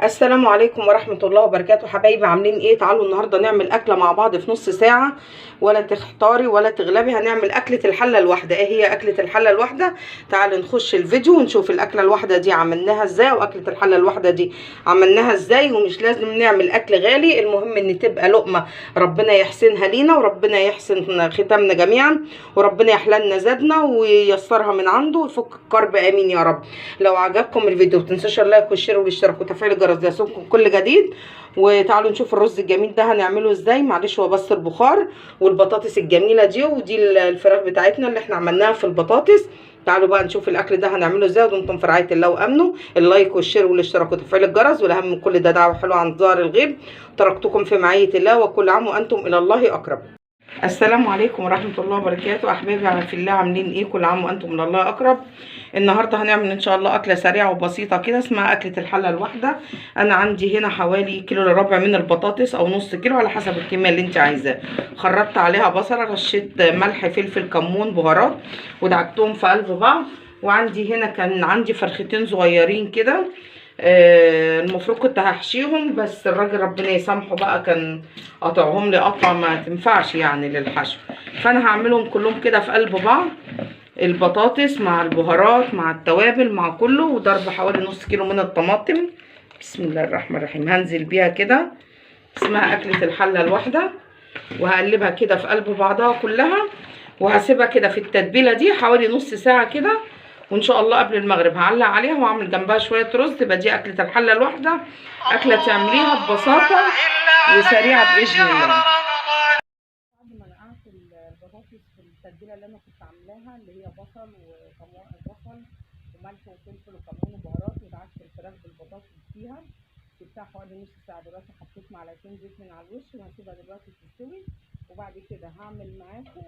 السلام عليكم ورحمة الله وبركاته. حبايبي عاملين ايه؟ تعالوا النهاردة نعمل اكلة مع بعض في نص ساعة، ولا تختاري ولا تغلبي. هنعمل اكلة الحلة الواحدة. ايه هي اكلة الحلة الواحدة؟ تعالوا نخش الفيديو ونشوف الاكلة الواحدة دي عملناها ازاي، واكلة الحلة الواحدة دي عملناها ازاي. ومش لازم نعمل اكل غالي، المهم ان تبقى لقمة ربنا يحسنها لينا، وربنا يحسن ختامنا جميعا، وربنا يحللنا زادنا وييسرها من عنده ويفك الكرب، امين يا رب. لو عجبكم الفيديو متنسوش اللايك والشير والاشتراك وتفعيل الجرس ليصلكم كل جديد. وتعالوا نشوف الرز الجميل ده هنعمله ازاي. معلش هو بس البخار والبطاطس الجميله دي، ودي الفراخ بتاعتنا اللي احنا عملناها في البطاطس. تعالوا بقى نشوف الاكل ده هنعمله ازاي. ودمتم في رعايه الله وامنه. اللايك والشير والاشتراك وتفعيل الجرس، والاهم من كل ده دعوه حلوه عن ظهر الغيب. تركتكم في معيه الله، وكل عام وانتم الى الله اقرب. السلام عليكم ورحمة الله وبركاته. أحبابي في الله عاملين ايه؟ كل عام وأنتم من الله أقرب. النهاردة هنعمل إن شاء الله أكلة سريعة وبسيطة كده اسمها أكلة الحلة الواحدة. أنا عندي هنا حوالي كيلو إلا ربع من البطاطس أو نص كيلو على حسب الكمية اللي أنت عايزاها. خرطت عليها بصلة، رشيت ملح فلفل كمون بهارات، ودعكتهم في قلب بعض. وعندي هنا كان عندي فرختين صغيرين كده، المفروض كنت هحشيهم، بس الراجل ربنا يسامحه بقى كان قطعهم لي قطعه ما تنفعش يعني للحشو. فانا هعملهم كلهم كده في قلب بعض، البطاطس مع البهارات مع التوابل مع كله، وضرب حوالي نص كيلو من الطماطم. بسم الله الرحمن الرحيم. هنزل بيها كده، اسمها اكله الحله الواحده. وهقلبها كده في قلب بعضها كلها، وهسيبها كده في التتبيله دي حوالي نص ساعه كده. وان شاء الله قبل المغرب هعلق عليها واعمل جنبها شويه رز، تبقى دي اكله الحله الواحده. اكله تعمليها ببساطه وسريعه باذن الله. بعد ما نقعت البطاطس في التتبيله اللي انا كنت عاملاها، اللي هي بصل وملح وفلفل وكمون وبهارات، ودعكت الفراخ بالبطاطس فيها، سبتها حوالي نص ساعه. دلوقتي حطيت معلقتين زيت من على الوش، وهسيبها دلوقتي تستوي. وبعد كده هعمل معاكم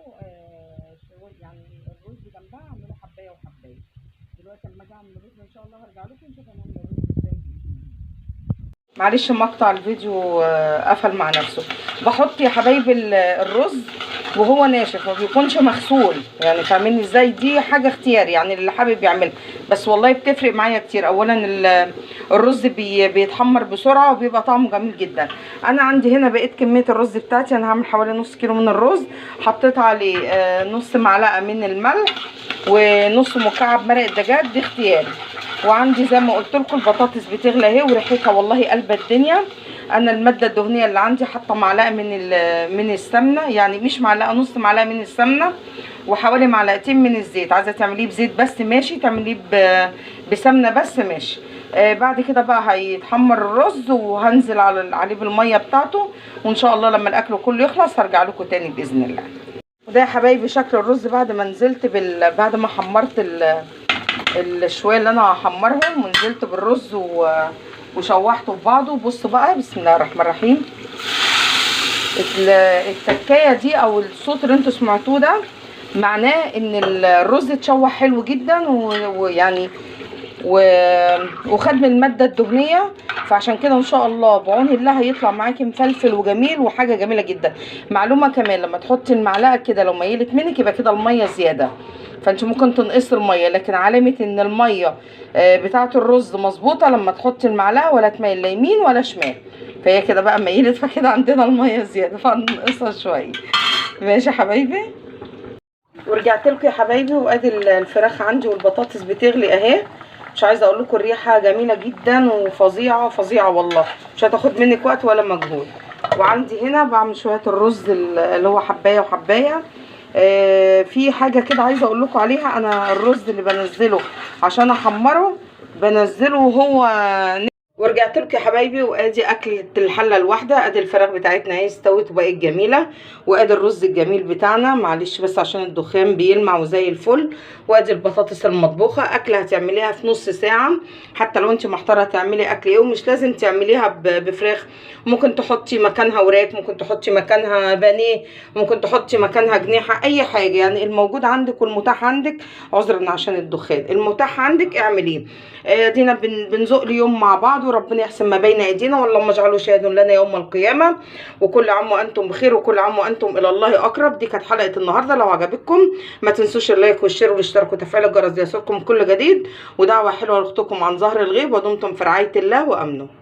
يعني الرز جنبها، اعمله حبايه وحبايه. دلوقتي لما اجي اعمل الرز ان شاء الله هرجع لكم نشوف هنعمل الرز ازاي. معلش مقطع الفيديو قفل مع نفسه. بحط يا حبايبي الرز وهو ناشف، ما بيكونش مغسول، يعني فاهمين ازاي؟ دي حاجه اختيار يعني اللي حابب يعملها، بس والله بتفرق معايا كتير. اولا الرز بيتحمر بسرعه وبيبقى طعمه جميل جدا. انا عندي هنا بقيت كميه الرز بتاعتي، انا هعمل حوالي نص كيلو من الرز. حطيت عليه نص معلقه من الملح ونص مكعب مرق الدجاج، دي اختياري. وعندي زي ما قلت لكم البطاطس بتغلى اهي، وريحتها والله قلب الدنيا. انا الماده الدهنيه اللي عندي حاطه معلقه من السمنه، يعني مش معلقه، نص معلقه من السمنه، وحوالي معلقتين من الزيت. عايزه تعمليه بزيت بس ماشي، تعمليه بسمنه بس ماشي. بعد كده بقى هيتحمر الرز، وهنزل عليه بالميه بتاعته. وان شاء الله لما الاكل كله يخلص هرجع لكم تاني باذن الله. وده يا حبايبي شكل الرز بعد ما نزلت بعد ما حمرت الشويه اللي انا هحمرهم، ونزلت بالرز وشوحته في بعضه. بصوا بقى، بسم الله الرحمن الرحيم. التكايه دي او الصوت اللي انتوا سمعتوه ده معناه ان الرز اتشوح حلو جدا، ويعني وخد من الماده الدهنيه. فعشان كده ان شاء الله بعون الله هيطلع معاكي مفلفل وجميل وحاجه جميله جدا. معلومه كمان، لما تحطي المعلقه كده لو ميلت منك يبقى كده الميه زياده، فانت ممكن تنقصي الميه، لكن علامه ان الميه بتاعه الرز مظبوطه لما تحطي المعلقه ولا تميل لا يمين ولا شمال. فهي كده بقى ميلت، فكده عندنا الميه زياده فنقصها شويه. ماشي يا حبايبي. ورجعت لكم يا حبايبي، وادي الفراخ عندي والبطاطس بتغلي اهي. مش عايزه اقول لكم الريحه جميله جدا وفظيعه فظيعه والله، مش هتاخد منك وقت ولا مجهود. وعندي هنا بعمل شويه الرز اللي هو حبايه وحبايه. في حاجه كده عايزه اقول لكم عليها. انا الرز اللي بنزله عشان احمره بنزله وهو. ورجعت لكم يا حبايبي، وادي اكله الحله الواحده. ادي الفراخ بتاعتنا اهي استوت وبقت جميله، وادي الرز الجميل بتاعنا، معلش بس عشان الدخان بيلمع وزي الفل. وادي البطاطس المطبوخه. اكله هتعمليها في نص ساعه، حتى لو انت محتاره تعملي اكل ايه. ومش لازم تعمليها بفراخ، ممكن تحطي مكانها وراك، ممكن تحطي مكانها بانيه، ممكن تحطي مكانها جنيحه، اي حاجه يعني الموجود عندك والمتاح عندك. عذرا عشان الدخان، المتاح عندك اعمليه. ادينا بنزق اليوم مع بعض، وربنا يحسن ما بين ايدينا، واللهم اجعله شاهد لنا يوم القيامه. وكل عام وانتم بخير، وكل عام وانتم الى الله اقرب. دي كانت حلقه النهارده. لو عجبتكم ما تنسوش اللايك والشير والاشتراك وتفعيل الجرس ليصلكم كل جديد. ودعوه حلوه لاختكم عن ظهر الغيب. ودمتم في رعايه الله وامنه.